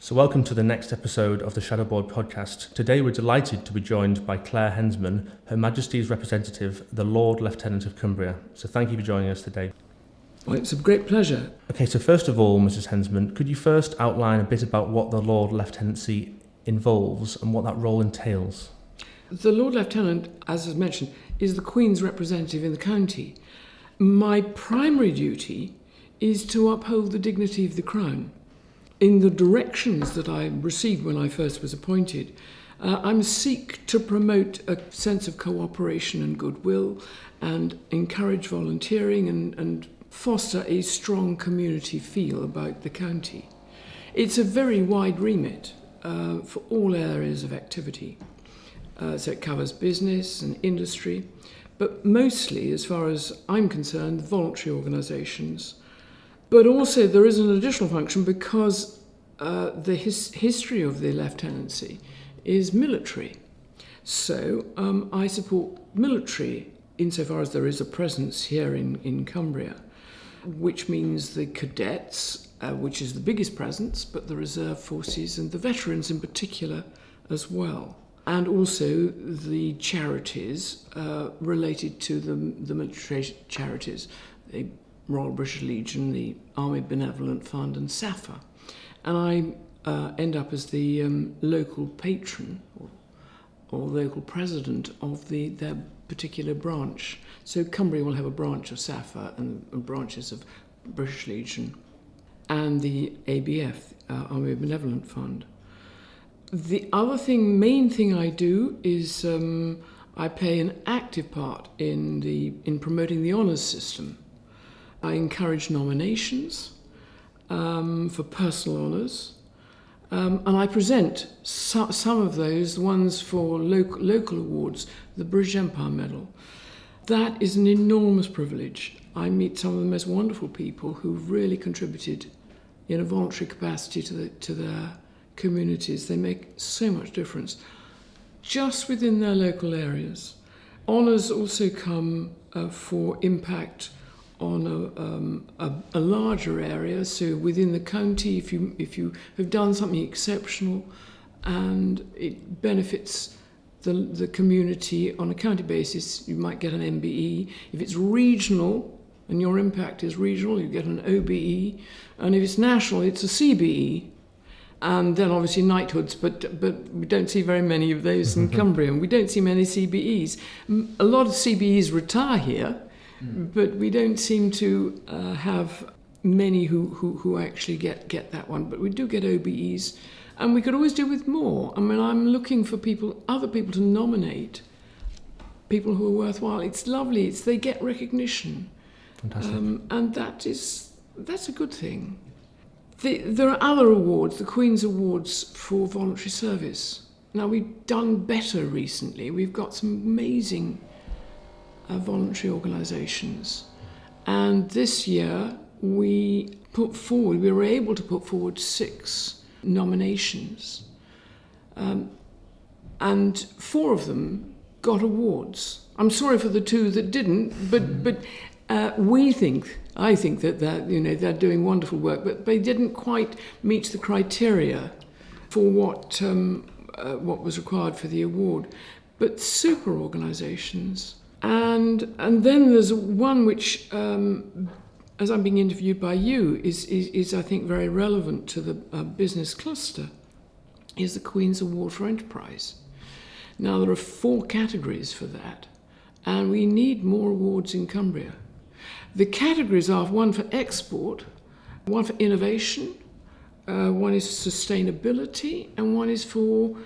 So welcome to the next episode of the Shadowboard podcast. Today we're delighted to be joined by Claire Hensman, Her Majesty's representative, the Lord-Lieutenant of Cumbria. So thank you for joining us today. Well, it's a great pleasure. Okay, so first of all, Mrs Hensman, could you first outline a bit about what the Lord-Lieutenancy involves and what that role entails? The Lord Lieutenant, as I mentioned, is the Queen's representative in the county. My primary duty is to uphold the dignity of the Crown. In the directions that I received when I first was appointed, I seek to promote a sense of cooperation and goodwill and encourage volunteering and foster a strong community feel about the county. It's a very wide remit for all areas of activity. So it covers business and industry, but mostly, as far as I'm concerned, voluntary organisations. But also there is an additional function because the history of the lieutenancy is military. So I support military insofar as there is a presence here in Cumbria, which means the cadets, which is the biggest presence, but the reserve forces and the veterans in particular as well. And also the charities related to the military charities, the Royal British Legion, the Army Benevolent Fund and SAFA. And I end up as the local patron or local president of their particular branch. So Cumbria will have a branch of SAFA and branches of British Legion and the ABF, Army Benevolent Fund. The other main thing I do is I play an active part in promoting the honours system. I encourage nominations for personal honours, and I present some of those, the ones for local awards, the British Empire Medal. That is an enormous privilege. I meet some of the most wonderful people who've really contributed in a voluntary capacity to their communities. They make so much difference just within their local areas. Honours also come for impact on a larger area, so within the county, if you have done something exceptional and it benefits the community on a county basis, you might get an MBE. If it's regional and your impact is regional, you get an OBE, and if it's national, it's a CBE. And then obviously Knighthoods, but we don't see very many of those in Cumbria, and we don't see many CBEs. A lot of CBEs retire here, but we don't seem to have many who actually get that one. But we do get OBEs, and we could always do with more. I mean, I'm looking for other people to nominate, people who are worthwhile. It's lovely. They get recognition. Fantastic. And that's a good thing. There are other awards, the Queen's Awards for voluntary service. Now, we've done better recently. We've got some amazing voluntary organisations. And this year, we were able to put forward 6 nominations. And 4 of them got awards. I'm sorry for the 2 that didn't, but I think that they're doing wonderful work, but they didn't quite meet the criteria for what was required for the award. But super organisations, and then there's one which, as I'm being interviewed by you, is I think very relevant to the business cluster, is the Queen's Award for Enterprise. Now there are 4 categories for that, and we need more awards in Cumbria. The categories are one for export, one for innovation, one is sustainability, and one is for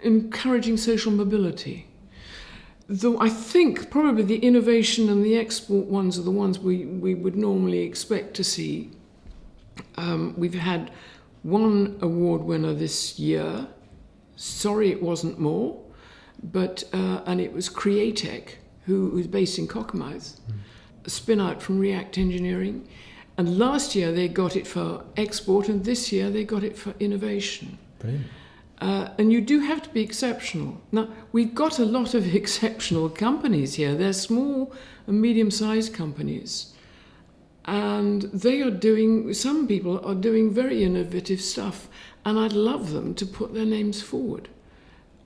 encouraging social mobility. Though I think probably the innovation and the export ones are the ones we would normally expect to see. We've had 1 award winner this year. Sorry it wasn't more, but and it was Createch, who's based in Cockermouth. A spin out from React Engineering, and last year they got it for export, and this year they got it for innovation. Brilliant. And you do have to be exceptional. Now, we've got a lot of exceptional companies here. They're small and medium-sized companies, and some people are doing very innovative stuff, and I'd love them to put their names forward.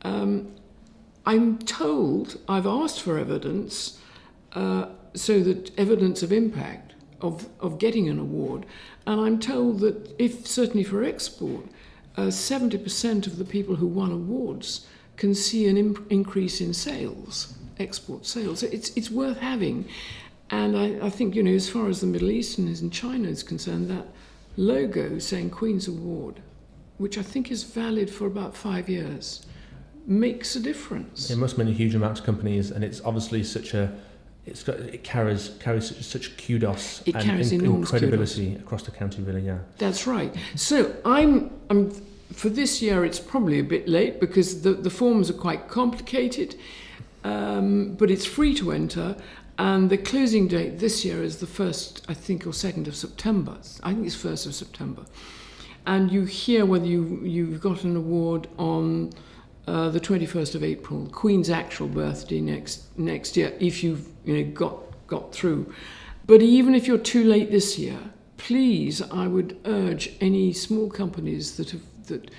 I'm told, I've asked for evidence, so that evidence of impact of getting an award, and I'm told that certainly for export, 70% of the people who won awards can see an increase in sales, export sales. It's worth having. And I think, as far as the Middle East and China is concerned, that logo saying Queen's Award, which I think is valid for about 5 years, makes a difference. It must mean a huge amount to companies, and it's obviously it carries such kudos and credibility across the county, really. Yeah, that's right. So I'm for this year. It's probably a bit late because the forms are quite complicated, but it's free to enter. And the closing date this year is the 1st, I think, or 2nd of September. I think it's 1st of September. And you hear whether you've got an award on the 21st of April, Queen's actual birthday next year, if you've got through. But even if you're too late this year, please, I would urge any small companies that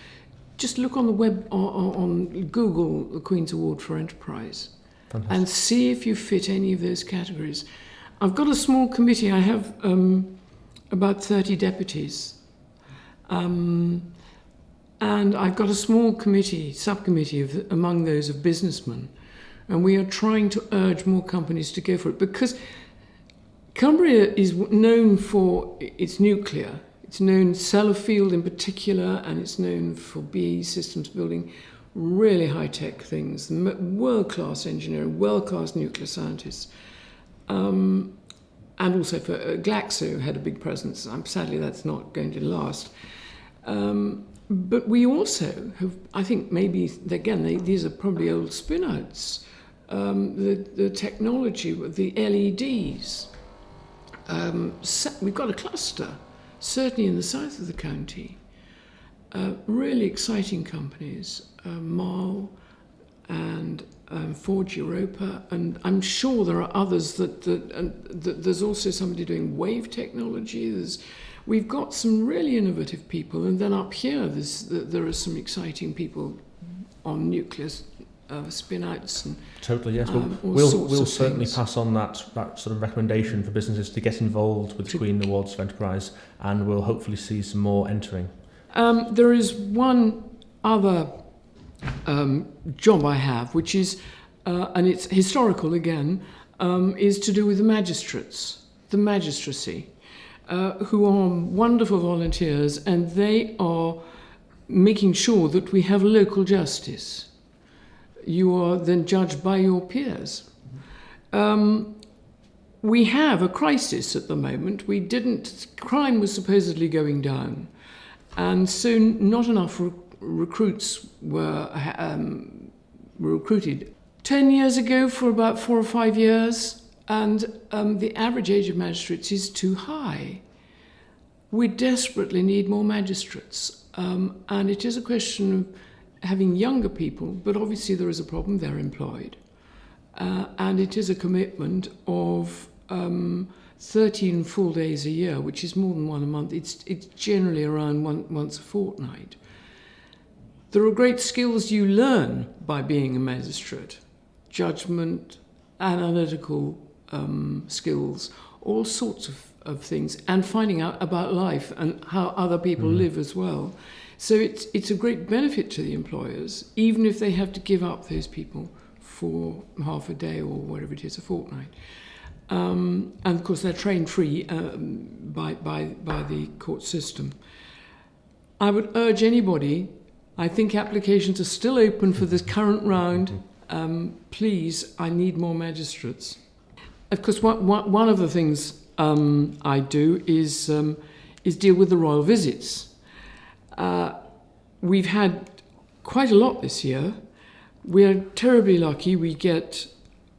just look on the web or on Google the Queen's Award for Enterprise. Fantastic. And see if you fit any of those categories. I've got a small committee. I have about 30 deputies. And I've got a small subcommittee among those of businessmen. And we are trying to urge more companies to go for it. Because Cumbria is known for its nuclear. It's known, Sellafield in particular, and it's known for BAE Systems building really high-tech things, world-class engineering, world-class nuclear scientists. And also for Glaxo had a big presence. Sadly, that's not going to last. But we also have, I think maybe, again, these are probably old spin-outs. The technology with the LEDs. We've got a cluster, certainly in the south of the county. Really exciting companies, Marl and Forge Europa, and I'm sure there are others that there's also somebody doing wave technology. We've got some really innovative people, and then up here there are some exciting people on nuclear spin-outs and totally, yes. We'll certainly pass on that sort of recommendation for businesses to get involved with the Queen Awards for Enterprise, and we'll hopefully see some more entering. There is one other job I have, which is, and it's historical again, is to do with the magistrates, the magistracy, who are wonderful volunteers, and they are making sure that we have local justice. You are then judged by your peers. We have a crisis at the moment. Crime was supposedly going down. And so not enough recruits were recruited. 10 years ago for about 4 or 5 years, and the average age of magistrates is too high. We desperately need more magistrates. And it is a question of having younger people, but obviously there is a problem, they're employed. And it is a commitment of 13 full days a year, which is more than one a month. It's generally around once a fortnight. There are great skills you learn by being a magistrate. Judgment, analytical skills, all sorts of things, and finding out about life and how other people live as well. So it's a great benefit to the employers, even if they have to give up those people for half a day or whatever it is, a fortnight. And of course they're trained free by the court system. I would urge anybody, I think applications are still open for this current round. Please, I need more magistrates. Of course, one of the things I do is deal with the royal visits. We've had quite a lot this year. We're terribly lucky. We get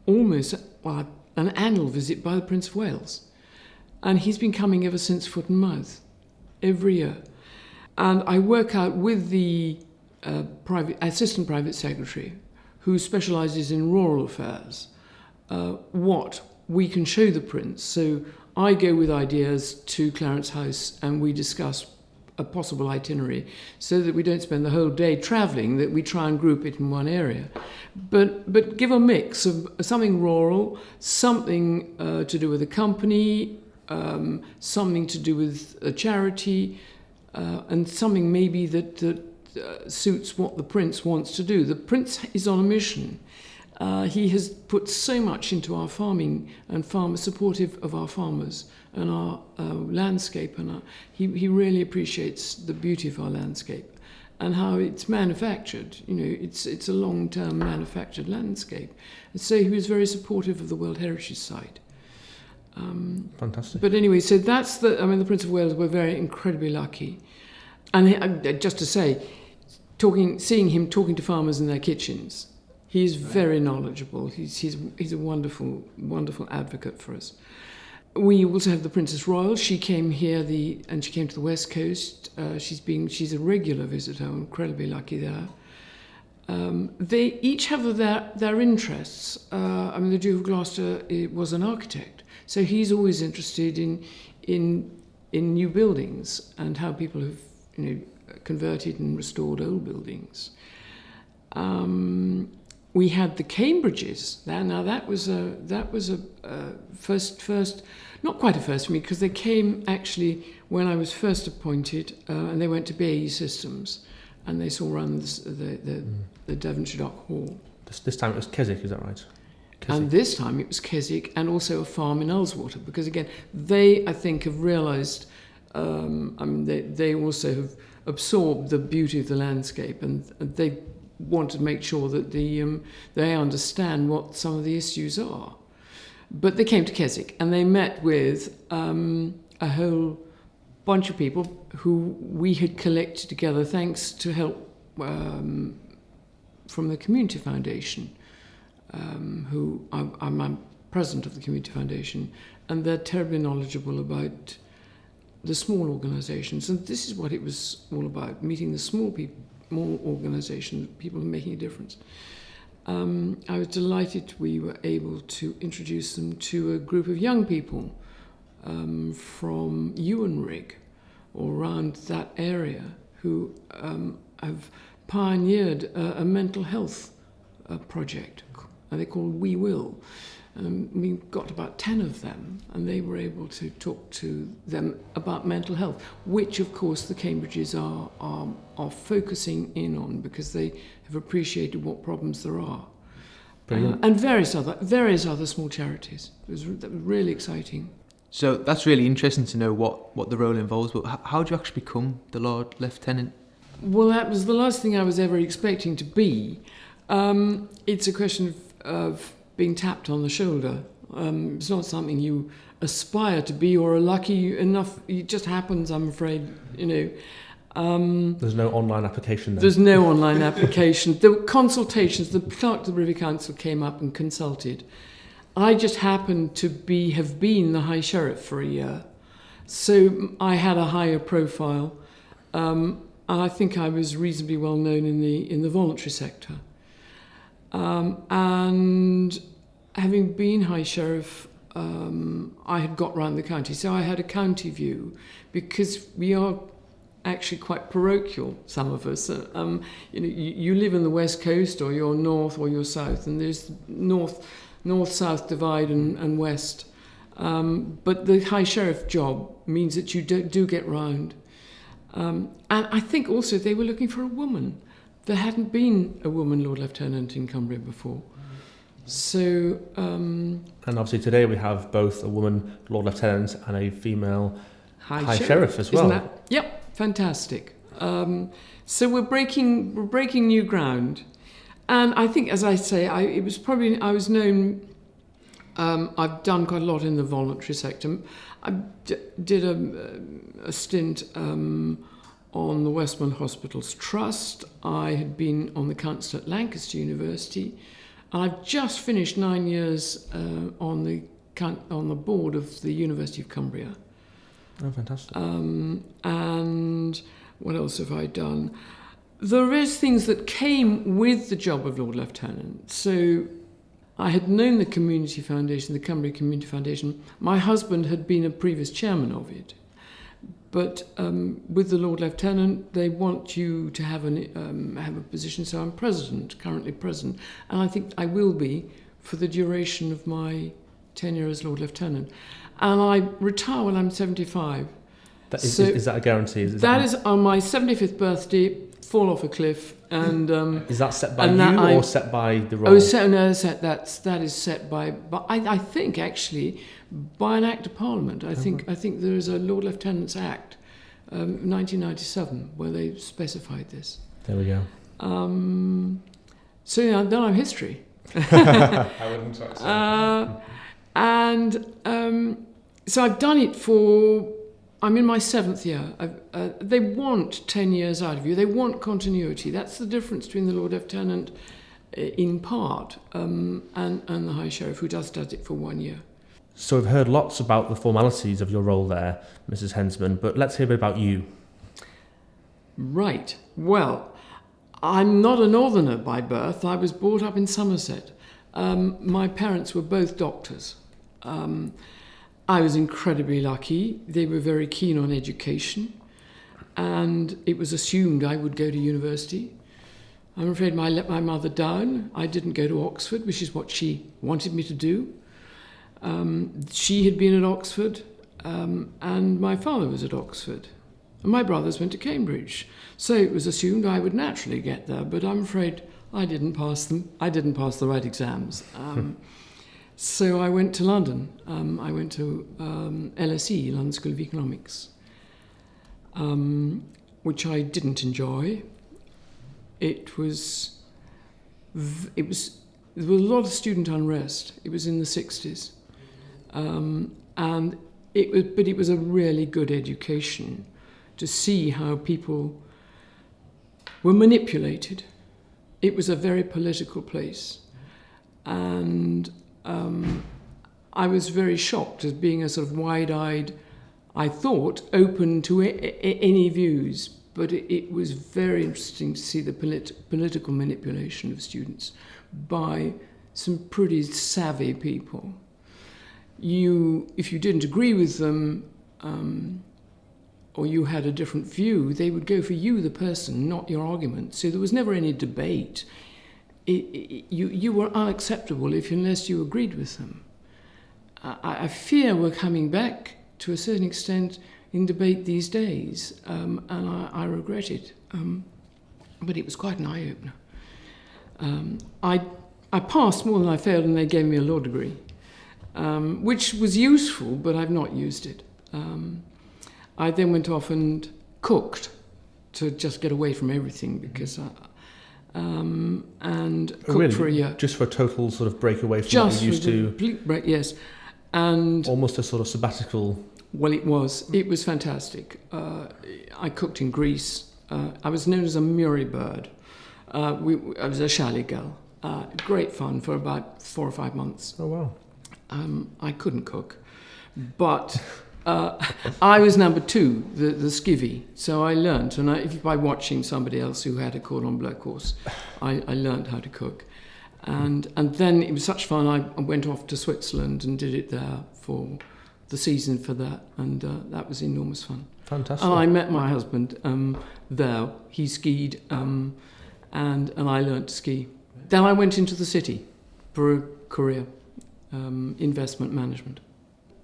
almost an annual visit by the Prince of Wales. And he's been coming ever since Foot and Mouth, every year. And I work out with the assistant private secretary, who specialises in rural affairs, what we can show the Prince. So I go with ideas to Clarence House and we discuss a possible itinerary, so that we don't spend the whole day travelling, that we try and group it in one area. But give a mix of something rural, something to do with a company, something to do with a charity, and something maybe that suits what the Prince wants to do. The Prince is on a mission. He has put so much into our farming and supportive of our farmers and our landscape, and he really appreciates the beauty of our landscape and how it's manufactured. It's a long-term manufactured landscape. And so he was very supportive of the World Heritage Site. Fantastic. But anyway, so that's the Prince of Wales. We're very incredibly lucky. And just to say, seeing him talking to farmers in their kitchens, he's very knowledgeable. He's a wonderful, wonderful advocate for us. We also have the Princess Royal. She came here, and she came to the West Coast. She's a regular visitor. I'm incredibly lucky there. They each have their interests. The Duke of Gloucester was an architect, so he's always interested in new buildings and how people have converted and restored old buildings. We had the Cambridges. Now that was a first, not quite a first for me, because they came actually when I was first appointed, and they went to BAE Systems, and they saw around the Devonshire Dock Hall. This time it was Keswick, is that right? Keswick. And this time it was Keswick, and also a farm in Ullswater, because again they, I think, have realised. They also have absorbed the beauty of the landscape, and they want to make sure that they understand what some of the issues are. But they came to Keswick and they met with a whole bunch of people who we had collected together thanks to help from the Community Foundation, who I'm president of the Community Foundation, and they're terribly knowledgeable about the small organisations. And this is what it was all about, meeting the small organisations, people making a difference. I was delighted we were able to introduce them to a group of young people from Ewanrig or around that area who have pioneered a mental health project, and they called We Will. We got about 10 of them, and they were able to talk to them about mental health, which of course the Cambridges are focusing in on, because they have appreciated what problems there are. And various other small charities. That was really exciting. So that's really interesting to know what the role involves, but how do you actually become the Lord-Lieutenant? Well, that was the last thing I was ever expecting to be. It's a question of being tapped on the shoulder. It's not something you aspire to be or are lucky enough. It just happens, I'm afraid, There's no online application there. There's no online application. The consultations, the clerk of the Privy Council came up and consulted. I just happened to have been the High Sheriff for a year. So I had a higher profile. And I think I was reasonably well known in the voluntary sector. And having been High Sheriff, I had got round the county, so I had a county view, because we are actually quite parochial, some of us. You live in the West Coast, or you're north, or you're south, and there's north-south divide and west. But the High Sheriff job means that you do get round. And I think also they were looking for a woman. There hadn't been a woman Lord-Lieutenant in Cumbria before. So... and obviously today we have both a woman Lord-Lieutenant and a female High Sheriff as well. Isn't that? Yep, fantastic. So we're breaking new ground. And I think, as I say, I was known... I've done quite a lot in the voluntary sector. I did a stint on the Westmorland Hospitals Trust. I had been on the council at Lancaster University. And I've just finished 9 years on the board of the University of Cumbria. Oh, fantastic. And what else have I done? There is things that came with the job of Lord Lieutenant. So I had known the Community Foundation, the Cumbria Community Foundation. My husband had been a previous chairman of it. But with the Lord Lieutenant, they want you to have a position. So I'm currently president, and I think I will be for the duration of my tenure as Lord Lieutenant. And I retire when I'm 75. Is that a guarantee? That is on my 75th birthday, fall off a cliff. And is that set by you or set by the role? That is set by I think actually by an Act of Parliament. I think there is a Lord Lieutenant's Act, 1997, where they specified this. There we go. So then I'm history. I wouldn't say so. So I've done it for. I'm in my 7th year. They want 10 years out of you. They want continuity. That's the difference between the Lord Lieutenant, in part, and the High Sheriff, who does it for 1 year. So we've heard lots about the formalities of your role there, Mrs Hensman, but let's hear a bit about you. Right. Well, I'm not a northerner by birth. I was brought up in Somerset. My parents were both doctors. I was incredibly lucky. They were very keen on education, and it was assumed I would go to university. I'm afraid I let my mother down. I didn't go to Oxford, which is what she wanted me to do. She had been at Oxford, and my father was at Oxford. And my brothers went to Cambridge. So it was assumed I would naturally get there, but I'm afraid I didn't pass them. I didn't pass the right exams. So I went to London. I went to LSE, London School of Economics, which I didn't enjoy. There was a lot of student unrest. It was in the 60s, but it was a really good education to see how people were manipulated. It was a very political place, and I was very shocked as being a sort of wide-eyed, I thought, open to any views, but it was very interesting to see the political manipulation of students by some pretty savvy people. If you didn't agree with them, or you had a different view, they would go for you, the person, not your argument. So there was never any debate. You were unacceptable unless you agreed with them. I fear we're coming back to a certain extent in debate these days, and I regret it. But it was quite an eye-opener. I passed more than I failed, and they gave me a law degree, which was useful, but I've not used it. I then went off and cooked to just get away from everything, because and cooked really? For a year. Just for a total sort of break away from what you used to... Complete break, yes. And almost a sort of sabbatical... Well, it was fantastic. I cooked in Greece. I was known as a Murray bird. I was a chalet girl. Great fun for about 4 or 5 months. Oh, wow. I couldn't cook, but I was number 2, the skivvy. So I learnt, and by watching somebody else who had a cordon bleu course, I learnt how to cook. And then it was such fun, I went off to Switzerland and did it there for the season for that, and that was enormous fun. Fantastic. And I met my husband there. He skied, and I learnt to ski. Then I went into the city for a career, investment management.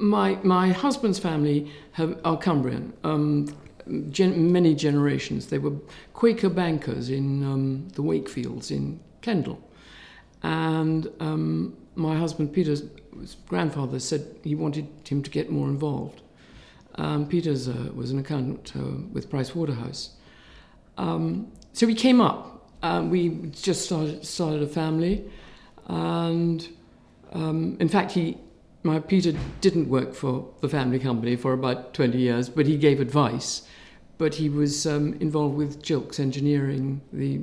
My husband's family are Cumbrian, many generations. They were Quaker bankers in the Wakefields in Kendal. And my husband Peter's grandfather said he wanted him to get more involved. Peter's was an accountant with Price Waterhouse. So we came up. We just started a family. And in fact, Peter didn't work for the family company for about 20 years, but he gave advice. But he was involved with Gilks Engineering, the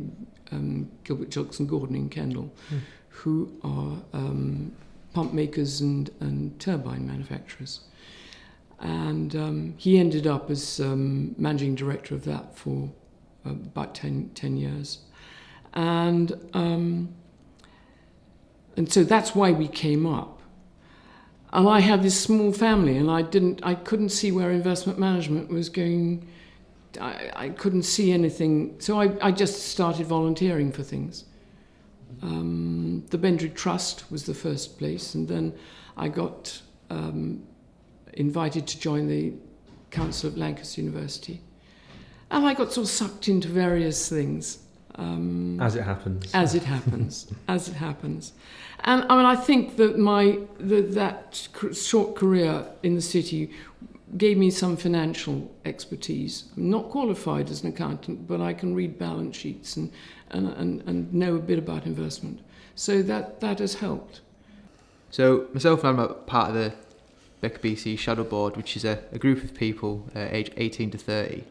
Gilbert Gilks and Gordon in Kendal, who are pump makers and turbine manufacturers. And he ended up as managing director of that for about 10 years. And so that's why we came up. And I had this small family, and I couldn't see where investment management was going. I couldn't see anything, so I just started volunteering for things. The Bendrake Trust was the first place, and then I got invited to join the Council of Lancaster University. And I got sort of sucked into various things. As it happens. As it happens. As it happens. And I mean, I think that that short career in the city gave me some financial expertise. I'm not qualified as an accountant, but I can read balance sheets and know a bit about investment. So that has helped. So myself and I'm a part of the BECBC Shadow Board, which is a group of people aged 18 to 30.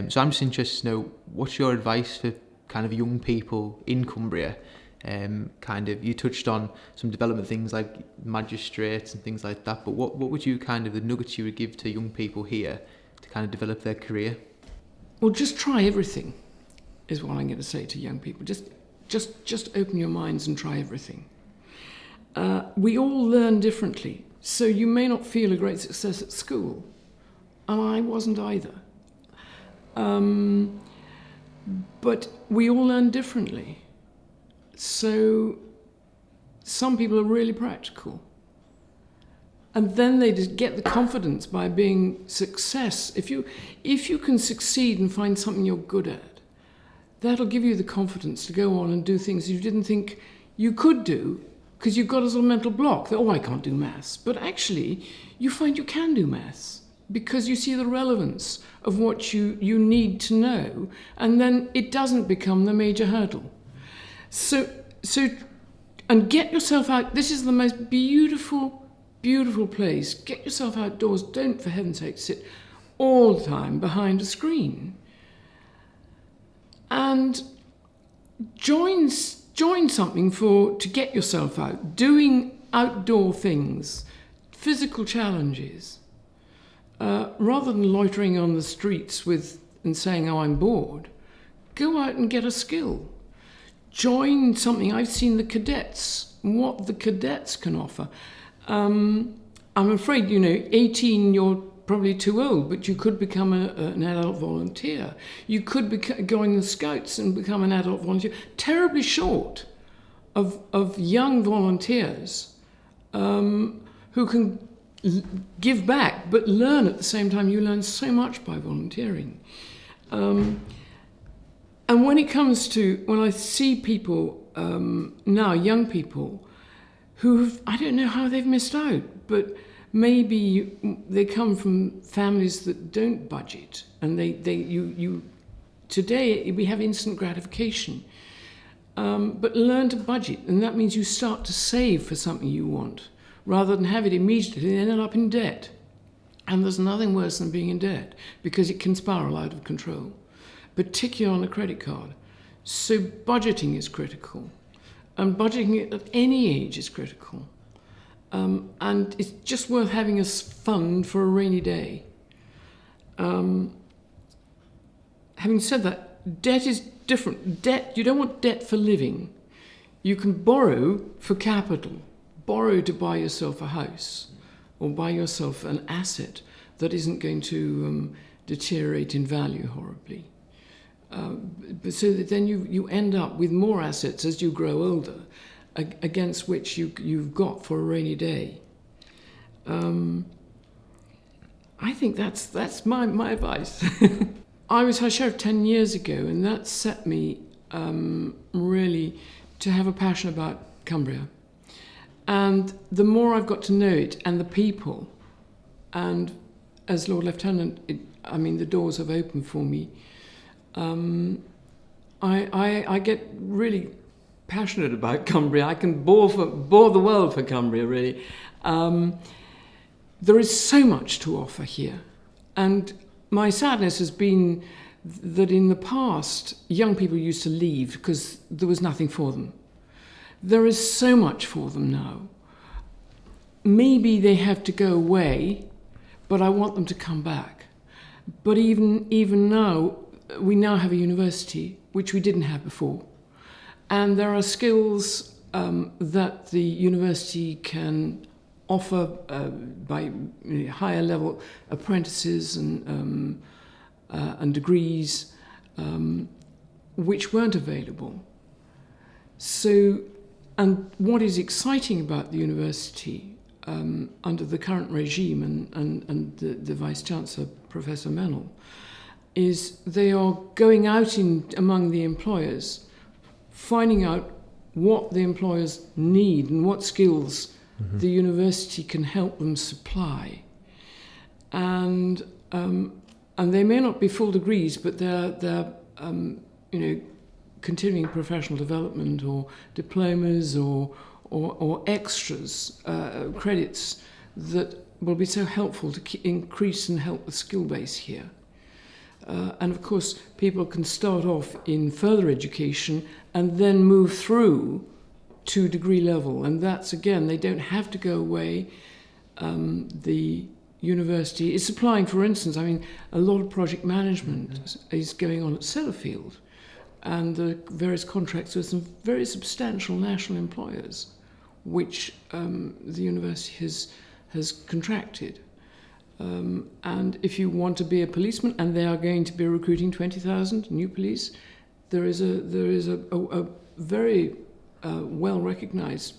So I'm just interested to know, what's your advice for kind of young people in Cumbria? You touched on some development things like magistrates and things like that, but what would you the nuggets you would give to young people here to kind of develop their career? Well, just try everything, is what I'm going to say to young people. Just open your minds and try everything. We all learn differently, so you may not feel a great success at school, and I wasn't either. But we all learn differently. So some people are really practical. And then they just get the confidence by being success. If you can succeed and find something you're good at, that'll give you the confidence to go on and do things you didn't think you could do, because you've got a sort of mental block that, I can't do maths. But actually, you find you can do maths because you see the relevance of what you need to know, and then it doesn't become the major hurdle. So, and get yourself out. This is the most beautiful, beautiful place. Get yourself outdoors. Don't, for heaven's sake, sit all the time behind a screen. And join something to get yourself out, doing outdoor things, physical challenges, rather than loitering on the streets and saying, I'm bored. Go out and get a skill. Join something. I've seen the cadets, what the cadets can offer. I'm afraid, 18, you're probably too old, but you could become an adult volunteer. You could join the Scouts and become an adult volunteer. Terribly short of young volunteers who can give back, but learn at the same time. You learn so much by volunteering. And when I see people now, young people, I don't know how they've missed out, but maybe they come from families that don't budget, and today we have instant gratification, but learn to budget, and that means you start to save for something you want, rather than have it immediately and end up in debt. And there's nothing worse than being in debt, because it can spiral out of control, particularly on a credit card. So budgeting is critical, and budgeting at any age is critical. And it's just worth having a fund for a rainy day. Having said that, debt is different. Debt, you don't want debt for living. You can borrow for capital, borrow to buy yourself a house or buy yourself an asset that isn't going to deteriorate in value horribly. But so that then you end up with more assets as you grow older, against which you've got for a rainy day. I think that's my advice. I was High Sheriff 10 years ago, and that set me really to have a passion about Cumbria. And the more I've got to know it and the people, and as Lord Lieutenant, the doors have opened for me. I get really passionate about Cumbria. I can bore the world for Cumbria, really. There is so much to offer here. And my sadness has been that in the past, young people used to leave because there was nothing for them. There is so much for them now. Maybe they have to go away, but I want them to come back. But even now, we now have a university, which we didn't have before. And there are skills that the university can offer by higher level apprentices and degrees which weren't available. So, and what is exciting about the university under the current regime and the Vice-Chancellor, Professor Mennell, is they are going out among the employers, finding out what the employers need and what skills the university can help them supply. And they may not be full degrees, but they're continuing professional development or diplomas or extras, credits that will be so helpful to increase and help the skill base here. And of course, people can start off in further education and then move through to degree level. And that's, again, they don't have to go away. The university is supplying, for instance, a lot of project management is going on at Sellafield, and the various contracts with some very substantial national employers, which the university has contracted. And if you want to be a policeman, and they are going to be recruiting 20,000 new police, there is a very well-recognised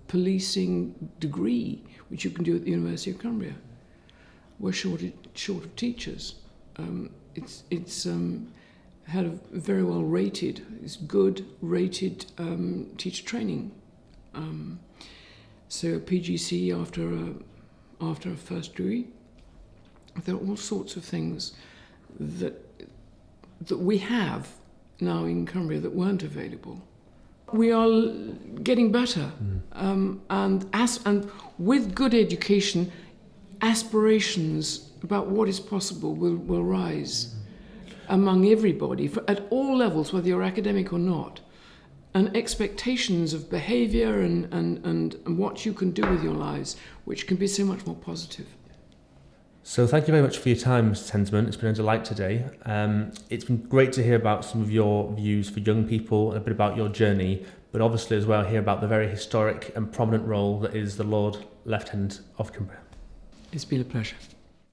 policing degree which you can do at the University of Cumbria. We're short of teachers. It's had a very well rated, it's good rated teacher training. So a PGC after a first degree. There are all sorts of things that we have now in Cumbria that weren't available. We are getting better, and with good education, aspirations about what is possible will rise among everybody at all levels, whether you're academic or not, and expectations of behaviour and what you can do with your lives, which can be so much more positive. So thank you very much for your time, Mrs Hensman. It's been a delight today. It's been great to hear about some of your views for young people and a bit about your journey, but obviously as well hear about the very historic and prominent role that is the Lord-Lieutenant of Cumbria. It's been a pleasure.